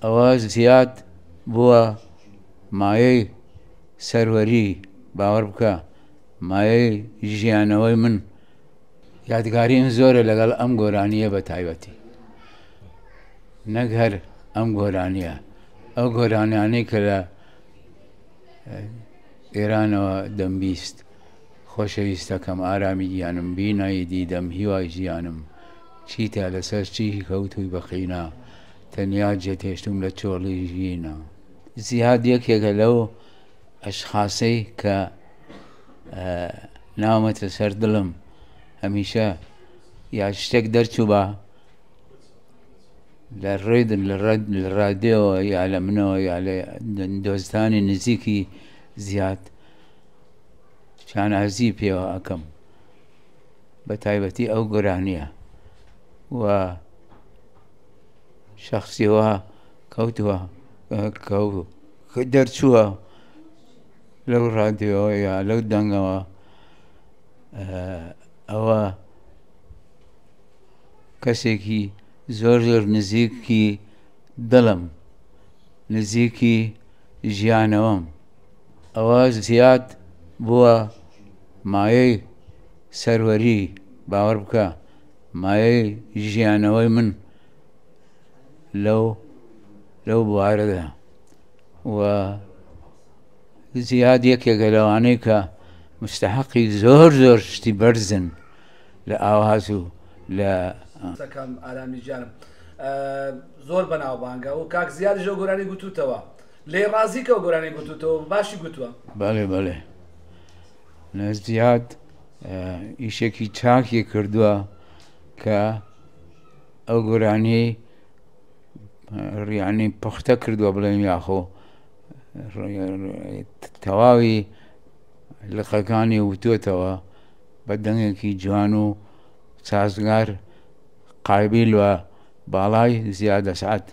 ئەوە زیاد بووە مایەی سەروەری باوەڕ بکە مایەی ژیانەوەی من یادگاریم زۆرە لەگەڵ ئەم گۆرانیە بە تایبەتی نەک هەر ئەم گۆرانیە ئەو گۆرانیانەی کە لە ئێرانەوە دەمبیست خۆشەویستەکەم ئارامی گیانم بینایی دیدەم هیوای ژیانم چیتە لەسەر چی کەوتووی بەقینا تەنیا جێتێشتم لە چۆڵی ژینە زیاد یەکێکە لەو ئەشخاسەی کە ناومەتە سەر دڵم هەمیشە یا شتێک دەرچوو بە لە ڕادیۆەوە یا لە منەوە یا لە دۆستانی نزیکی زیاد شانازی پێوە ئەەکەم بە تایبەتی ئەو گۆرانیە و شەخسیەوە کەوتووە دەرچووە لەو ڕادیۆەوە یا لەو دەنگەوە ئەوە کەسێکی زۆر نزیکی دڵم نزیکی ژیانەوەم ئەوە زیاد بووە مایەی سەروەری باوەڕ بکە مایەی ژیانەوەی من لەو بوارەدا و زیاد یەکێکە لەوانەی کە مستحقی زۆر شتی بەرزن لە ئاواز و لە ئارامی گیانم زۆر بەناوبانگە و کاک زیادی ژەو گۆرانی گوتوتەوە لێ ڕازی کە ئەو گۆرانی گوتوتەوە باشی گوتووە بەڵێ زیاد ئیشێکی چاکی کردووە کە ئەو گۆرانی ڕیانی پەختە کردووە بڵێن یاخۆ تەواوی لقەکانی وتوێتەوە بە دەنگێکی جوان و سازگار قایبیل وە باڵای زیاد ئەسعەد